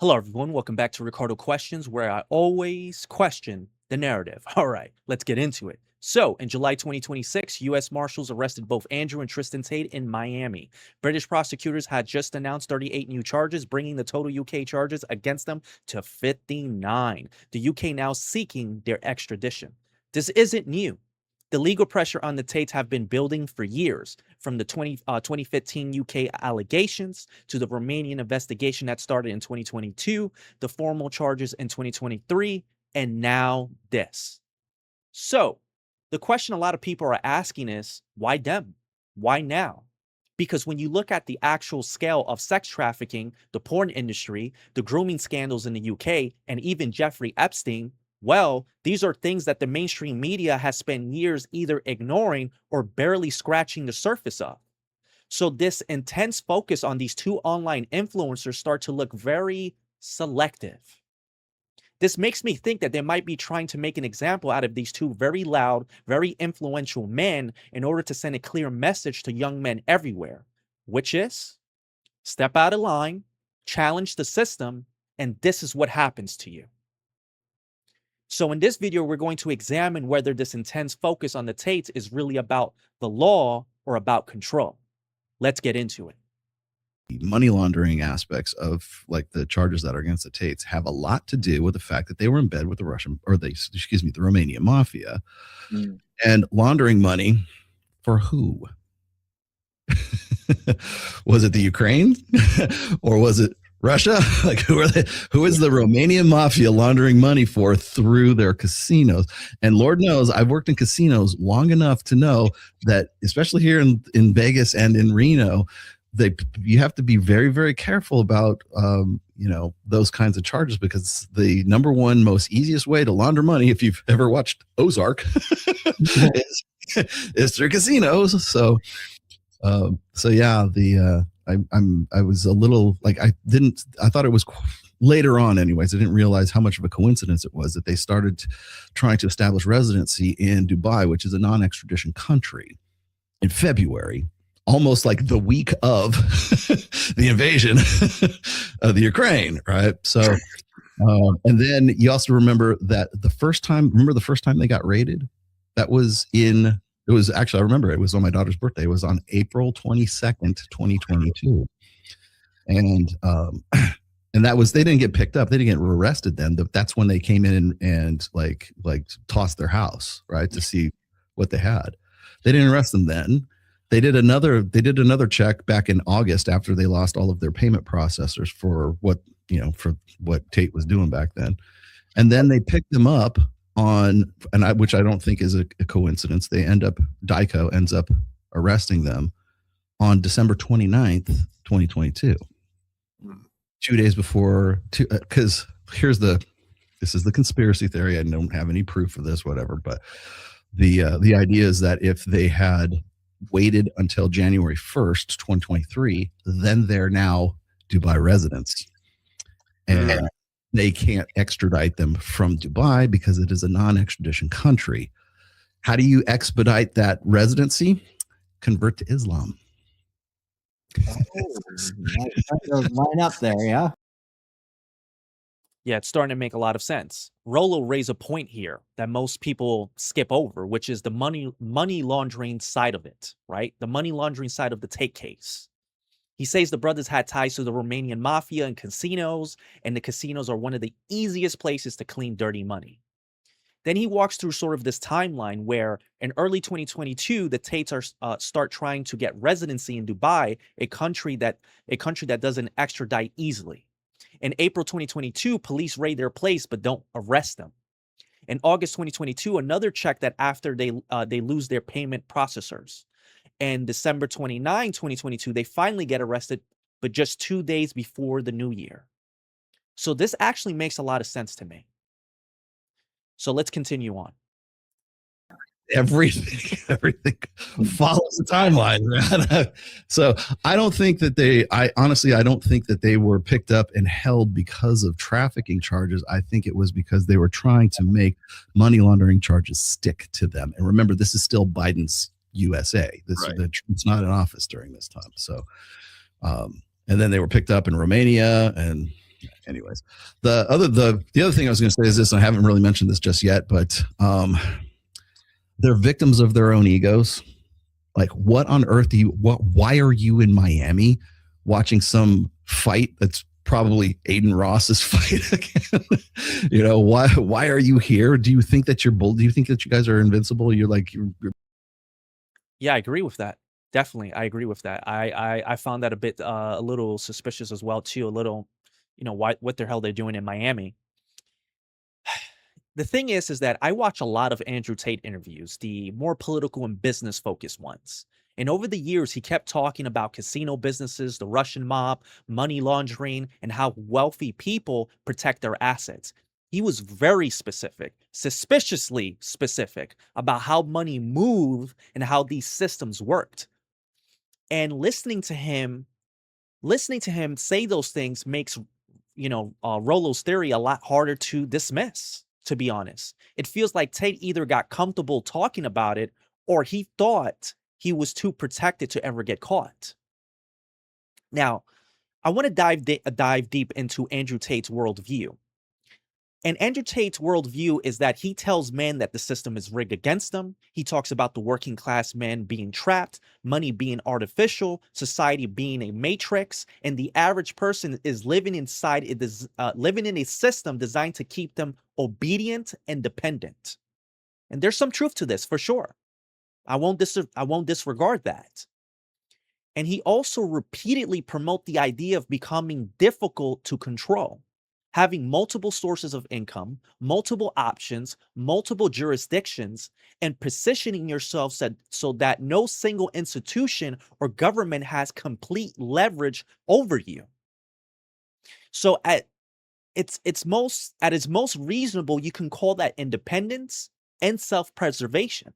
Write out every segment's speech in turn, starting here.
Hello, everyone. Welcome back to Ricardo Questions, where I always question the narrative. All right, let's get into it. So, in July 2026, U.S. Marshals arrested both Andrew and Tristan Tate in Miami. British prosecutors had just announced 38 new charges, bringing the total UK charges against them to 59. The UK now seeking their extradition. This isn't new. The legal pressure on the Tates have been building for years, from the 2015 UK allegations to the Romanian investigation that started in 2022, the formal charges in 2023, and now this. So, the question a lot of people are asking is, why them? Why now? Because when you look at the actual scale of sex trafficking, the porn industry, the grooming scandals in the UK, and even Jeffrey Epstein, well, these are things that the mainstream media has spent years either ignoring or barely scratching the surface of. So this intense focus on these two online influencers start to look very selective. This makes me think that they might be trying to make an example out of these two very loud, very influential men in order to send a clear message to young men everywhere, which is step out of line, challenge the system, and this is what happens to you. So in this video, we're going to examine whether this intense focus on the Tates is really about the law or about control. Let's get into it. The money laundering aspects of like the charges that are against the Tates have a lot to do with the fact that they were in bed with the the Romanian mafia and laundering money for who? Was it the Ukraine or was it Russia? Like who is the Romanian mafia laundering money for through their casinos? And Lord knows I've worked in casinos long enough to know that, especially here in Vegas and in Reno, you have to be very, very careful about those kinds of charges, because the number one most easiest way to launder money, if you've ever watched Ozark, is through casinos. So yeah, I was a little like, I thought it was later on anyways. I didn't realize how much of a coincidence it was that they started trying to establish residency in Dubai, which is a non-extradition country, in February, almost like the week of the invasion of the Ukraine. Right. So, and then you also remember that the first time they got raided, it was actually, I remember it was on my daughter's birthday. It was on April 22nd, 2022. And that was, they didn't get picked up. They didn't get arrested then. That's when they came in and like tossed their house, right, to see what they had. They didn't arrest them then. They did another check back in August after they lost all of their payment processors for what Tate was doing back then. And then they picked them up which I don't think is a coincidence. DICO ends up arresting them on December 29th, 2022. 2 days before, because this is the conspiracy theory. I don't have any proof of this, whatever, but the idea is that if they had waited until January 1st, 2023, then they're now Dubai residents. And they can't extradite them from Dubai because it is a non-extradition country. How do you expedite that residency? Convert to Islam. Line up there, yeah. Yeah, it's starting to make a lot of sense. Rollo raised a point here that most people skip over, which is the money laundering side of it, right? The money laundering side of the Tate case. He says the brothers had ties to the Romanian mafia and casinos, and the casinos are one of the easiest places to clean dirty money. Then he walks through sort of this timeline where in early 2022, the Tates start trying to get residency in Dubai, a country that doesn't extradite easily. In April 2022, police raid their place but don't arrest them. In August 2022, another check that after they lose their payment processors. And December 29, 2022, they finally get arrested, but just 2 days before the new year. So this actually makes a lot of sense to me. So let's continue on. Everything follows the timeline, man. So I don't think that I don't think that they were picked up and held because of trafficking charges. I think it was because they were trying to make money laundering charges stick to them. And remember, this is still Biden's USA. It's not in office during this time. So, and then they were picked up in Romania, and anyways, the other thing I was going to say is this. I haven't really mentioned this just yet, but they're victims of their own egos. Like, what on earth why are you in Miami watching some fight that's probably Aiden Ross's fight again? Why are you here? Do you think that do you think that you guys are invincible? You're Yeah, I agree with that. Definitely, I agree with that. I found that a bit a little suspicious as well too. A little, what the hell they're doing in Miami. The thing is that I watch a lot of Andrew Tate interviews, the more political and business focused ones. And over the years, he kept talking about casino businesses, the Russian mob, money laundering, and how wealthy people protect their assets. He was very specific, suspiciously specific about how money moved and how these systems worked. And listening to him say those things makes, Rollo's theory a lot harder to dismiss, to be honest. It feels like Tate either got comfortable talking about it or he thought he was too protected to ever get caught. Now, I want to dive deep into Andrew Tate's worldview. And Andrew Tate's worldview is that he tells men that the system is rigged against them. He talks about the working class man being trapped, money being artificial, society being a matrix, and the average person is living in a system designed to keep them obedient and dependent. And there's some truth to this for sure. I won't disregard that. And he also repeatedly promotes the idea of becoming difficult to control. Having multiple sources of income, multiple options, multiple jurisdictions, and positioning yourself so that no single institution or government has complete leverage over you. So at its most reasonable, you can call that independence and self-preservation.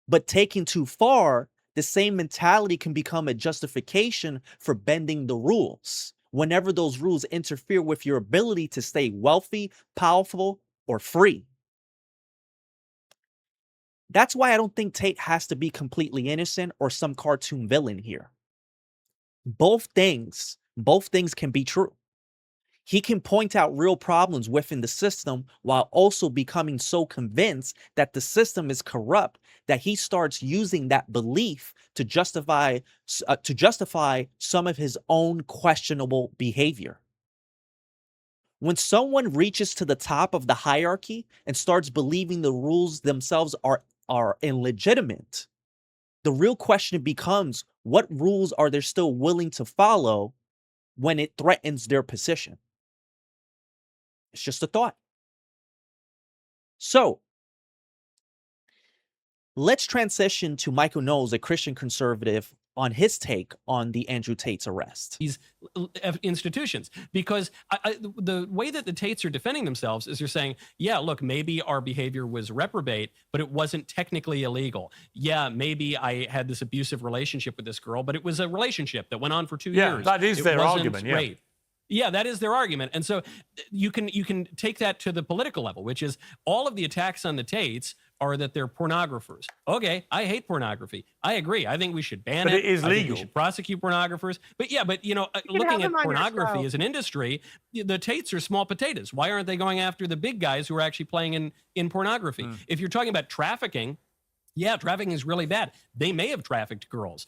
But taken too far, the same mentality can become a justification for bending the rules whenever those rules interfere with your ability to stay wealthy, powerful, or free. That's why I don't think Tate has to be completely innocent or some cartoon villain here. Both things can be true. He can point out real problems within the system while also becoming so convinced that the system is corrupt that he starts using that belief to justify some of his own questionable behavior. When someone reaches to the top of the hierarchy and starts believing the rules themselves are illegitimate, the real question becomes, what rules are they still willing to follow when it threatens their position? It's just a thought. So let's transition to Michael Knowles, a Christian conservative, on his take on the Andrew Tate's arrest. These institutions, because the way that the Tates are defending themselves is they're saying, yeah, look, maybe our behavior was reprobate, but it wasn't technically illegal. Yeah, maybe I had this abusive relationship with this girl, but it was a relationship that went on for 2 years. That is their argument. Yeah. Rape. Yeah, that is their argument. And so you can take that to the political level, which is all of the attacks on the Tates are that they're pornographers. Okay, I hate pornography. I agree. I think we should ban it. But it is I think legal. we should prosecute pornographers. But yeah, looking at pornography as an industry, the Tates are small potatoes. Why aren't they going after the big guys who are actually playing in pornography? If you're talking about trafficking, yeah, trafficking is really bad. They may have trafficked girls.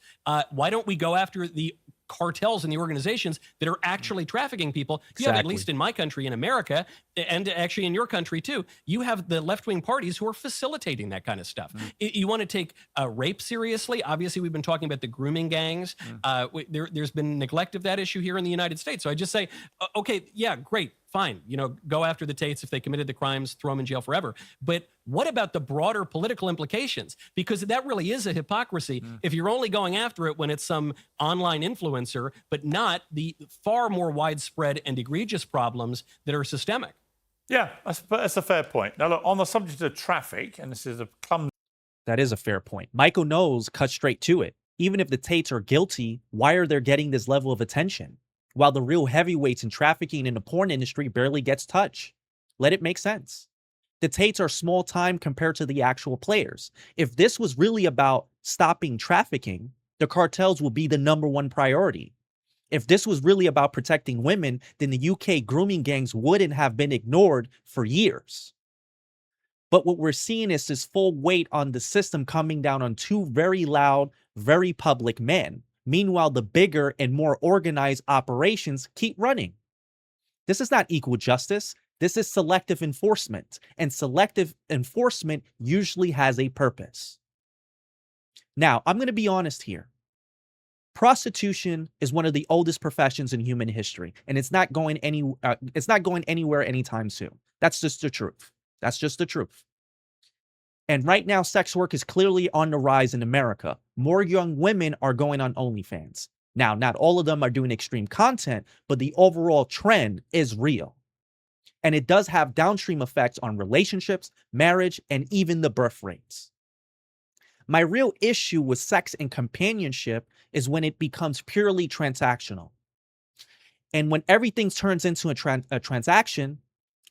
Why don't we go after the cartels and the organizations that are actually trafficking people? You have, at least in my country, in America, and actually in your country too, you have the left-wing parties who are facilitating that kind of stuff. You want to take rape seriously? Obviously, we've been talking about the grooming gangs. There's been neglect of that issue here in the United States. So I just say, okay, yeah, great. Fine, go after the Tates if they committed the crimes, throw them in jail forever. But what about the broader political implications? Because that really is a hypocrisy if you're only going after it when it's some online influencer, but not the far more widespread and egregious problems that are systemic. Yeah, that's a fair point. Now, look, on the subject of traffic, and this is a clumsy... That is a fair point. Michael Knowles cut straight to it. Even if the Tates are guilty, why are they getting this level of attention? While the real heavyweights in trafficking in the porn industry barely gets touched. Let it make sense. The Tates are small time compared to the actual players. If this was really about stopping trafficking, the cartels would be the #1 priority. If this was really about protecting women, then the UK grooming gangs wouldn't have been ignored for years. But what we're seeing is this full weight on the system coming down on two very loud, very public men. Meanwhile, the bigger and more organized operations keep running. This is not equal justice. This is selective enforcement. And selective enforcement usually has a purpose. Now, I'm going to be honest here. Prostitution is one of the oldest professions in human history, and it's not going anywhere anytime soon. That's just the truth. That's just the truth. And right now, sex work is clearly on the rise in America. More young women are going on OnlyFans. Now, not all of them are doing extreme content, but the overall trend is real. And it does have downstream effects on relationships, marriage, and even the birth rates. My real issue with sex and companionship is when it becomes purely transactional. And when everything turns into a transaction,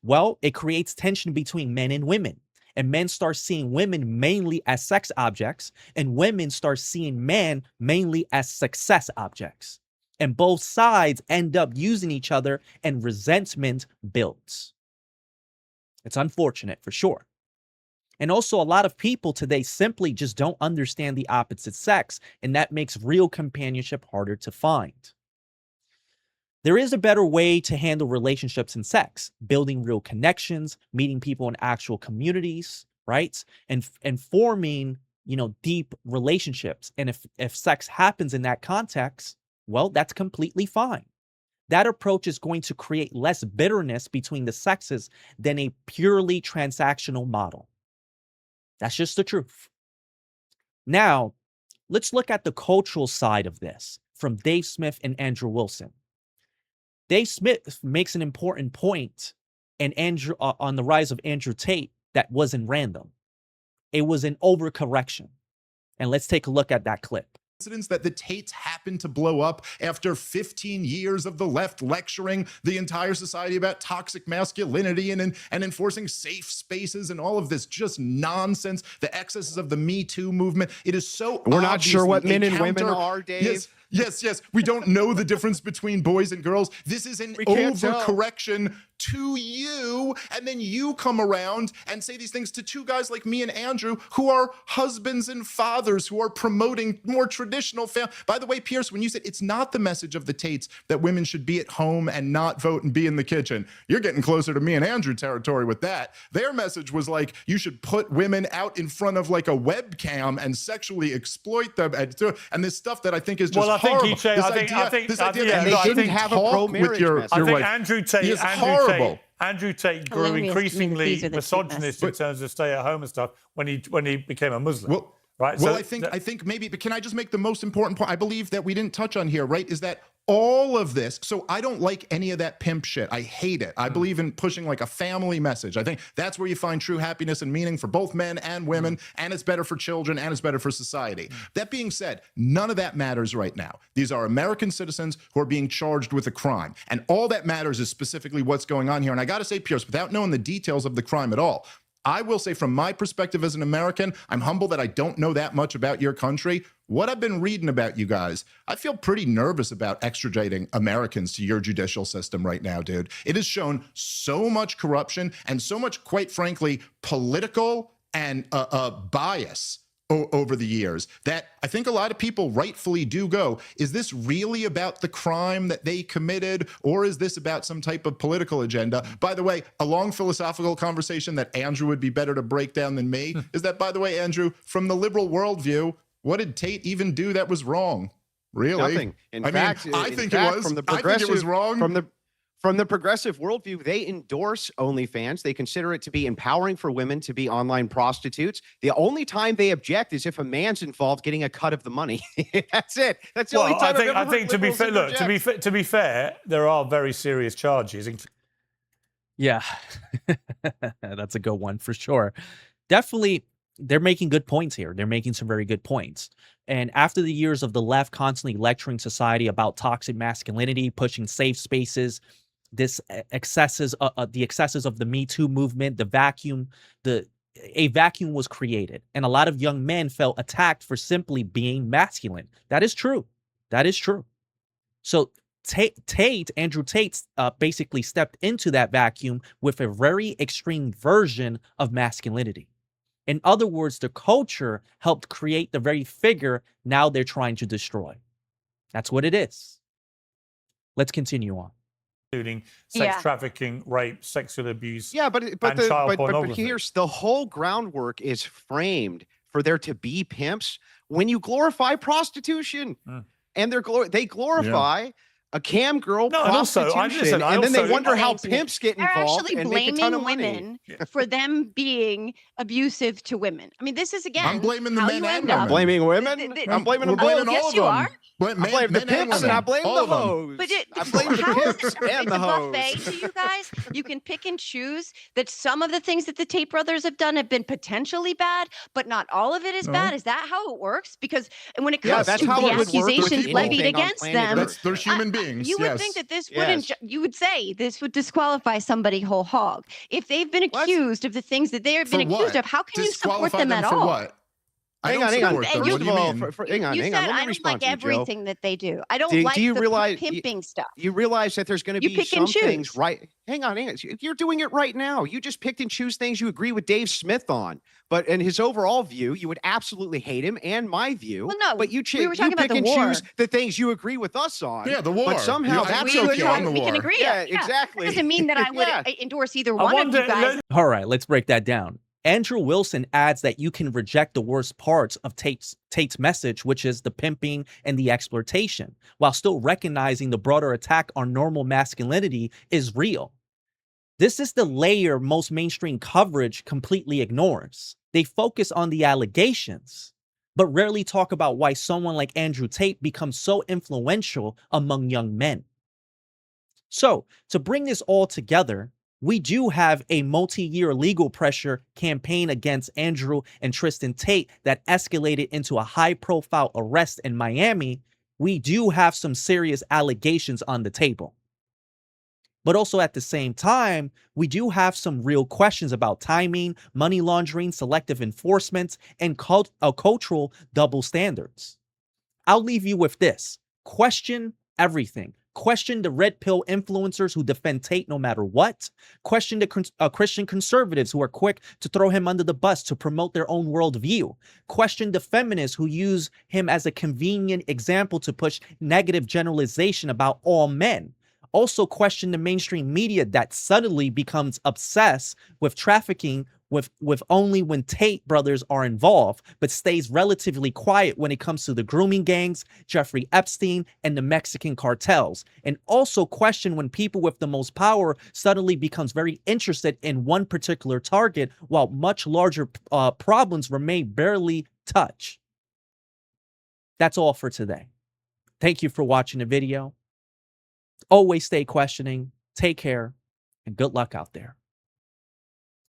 well, it creates tension between men and women. And men start seeing women mainly as sex objects, and women start seeing men mainly as success objects. And both sides end up using each other, and resentment builds. It's unfortunate for sure. And also, a lot of people today simply just don't understand the opposite sex, and that makes real companionship harder to find. There is a better way to handle relationships and sex, building real connections, meeting people in actual communities, right? And forming, deep relationships. And if sex happens in that context, well, that's completely fine. That approach is going to create less bitterness between the sexes than a purely transactional model. That's just the truth. Now, let's look at the cultural side of this from Dave Smith and Andrew Wilson. Dave Smith makes an important point on the rise of Andrew Tate that wasn't random. It was an overcorrection. And let's take a look at that clip. That the Tates happened to blow up after 15 years of the left lecturing the entire society about toxic masculinity and enforcing safe spaces and all of this just nonsense, the excesses of the Me Too movement. It is so We're not sure what men and women are, Dave. Yes. We don't know the difference between boys and girls. This is an overcorrection to you, and then you come around and say these things to two guys like me and Andrew, who are husbands and fathers, who are promoting more traditional family. By the way, Pierce, when you said it's not the message of the Tates that women should be at home and not vote and be in the kitchen, you're getting closer to me and Andrew territory with that. Their message was like, you should put women out in front of like a webcam and sexually exploit them and this stuff that I think is just horrible. This idea that they didn't have a pro-marriage message. I think Andrew Tate Andrew Tate grew increasingly misogynist in terms of stay at home and stuff when he became a Muslim. Right. Well, so I think maybe, but can I just make the most important point? I believe that we didn't touch on here, right? Is that all of this? So I don't like any of that pimp shit. I hate it. I believe in pushing like a family message. I think that's where you find true happiness and meaning for both men and women, and it's better for children and it's better for society. That being said, none of that matters right now. These are American citizens who are being charged with a crime, and all that matters is specifically what's going on here. And I got to say, Pierce, without knowing the details of the crime at all, I will say from my perspective as an American, I'm humble that I don't know that much about your country. What I've been reading about you guys, I feel pretty nervous about extraditing Americans to your judicial system right now, dude. It has shown so much corruption and so much, quite frankly, political and bias over the years that I think a lot of people rightfully do go, is this really about the crime that they committed, or is this about some type of political agenda? By the way, a long philosophical conversation that Andrew would be better to break down than me is that, by the way, Andrew, from the liberal worldview, what did Tate even do that was wrong? Really? Nothing. I think it was wrong. From the progressive worldview, they endorse OnlyFans. They consider it to be empowering for women to be online prostitutes. The only time they object is if a man's involved getting a cut of the money. That's it. That's the only time I think to be fair, there are very serious charges. Yeah, that's a good one for sure. Definitely, they're making good points here. They're making some very good points. And after the years of the left constantly lecturing society about toxic masculinity, pushing safe spaces, the excesses of the Me Too movement, a vacuum was created, and a lot of young men felt attacked for simply being masculine. That is true. So Andrew Tate basically stepped into that vacuum with a very extreme version of masculinity. In other words, the culture helped create the very figure now they're trying to destroy. That's what it is. Let's continue on. Including sex trafficking, rape, sexual abuse, but child pornography. Here's the whole groundwork is framed for there to be pimps when you glorify prostitution, and they glorify a cam girl prostitution, and then they wonder how pimps get involved. They're actually blaming women for them being abusive to women. I mean, this is again. I'm blaming the men and women. I'm blaming women. I'm blaming them both. Yes, you are. I blame the pimps and I blame the hoes. But I blame the pimps and the hoes. Buffet to you guys. You can pick and choose that some of the things that the Tate brothers have done have been potentially bad, but not all of it is bad. Is that how it works? Because when it comes to the accusations levied against them, they're human beings. You would think that this wouldn't. You would say this would disqualify somebody whole hog if they've been accused of the things that they have been accused of. How can you support them at all? What? Hang on. You said I don't like everything that they do. I don't like the pimping stuff. You realize that there's going to be some things, right? Hang on. You're doing it right now. You just picked and choose things you agree with Dave Smith on. But in his overall view, you would absolutely hate him, and my view. Well, no, but you we were talking about pick and war. choose the things you agree with us on. Yeah, the war. But somehow that's okay. We can agree. Yeah, exactly. That doesn't mean that I would endorse either one of you guys. All right, let's break that down. Andrew Wilson adds that you can reject the worst parts of Tate's message, which is the pimping and the exploitation, while still recognizing the broader attack on normal masculinity is real. This is the layer most mainstream coverage completely ignores. They focus on the allegations, but rarely talk about why someone like Andrew Tate becomes so influential among young men. So, to bring this all together, we do have a multi-year legal pressure campaign against Andrew and Tristan Tate that escalated into a high-profile arrest in Miami. We do have some serious allegations on the table. But also at the same time, we do have some real questions about timing, money laundering, selective enforcement, and cultural double standards. I'll leave you with this. Question everything. Question the red pill influencers who defend Tate no matter what. Question the Christian conservatives who are quick to throw him under the bus to promote their own worldview. Question the feminists who use him as a convenient example to push negative generalization about all men. Also question the mainstream media that suddenly becomes obsessed with trafficking with only when Tate brothers are involved, but stays relatively quiet when it comes to the grooming gangs, Jeffrey Epstein, and the Mexican cartels. And also question when people with the most power suddenly becomes very interested in one particular target, while much larger problems remain barely touched. That's all for today. Thank you for watching the video. Always stay questioning. Take care, and good luck out there.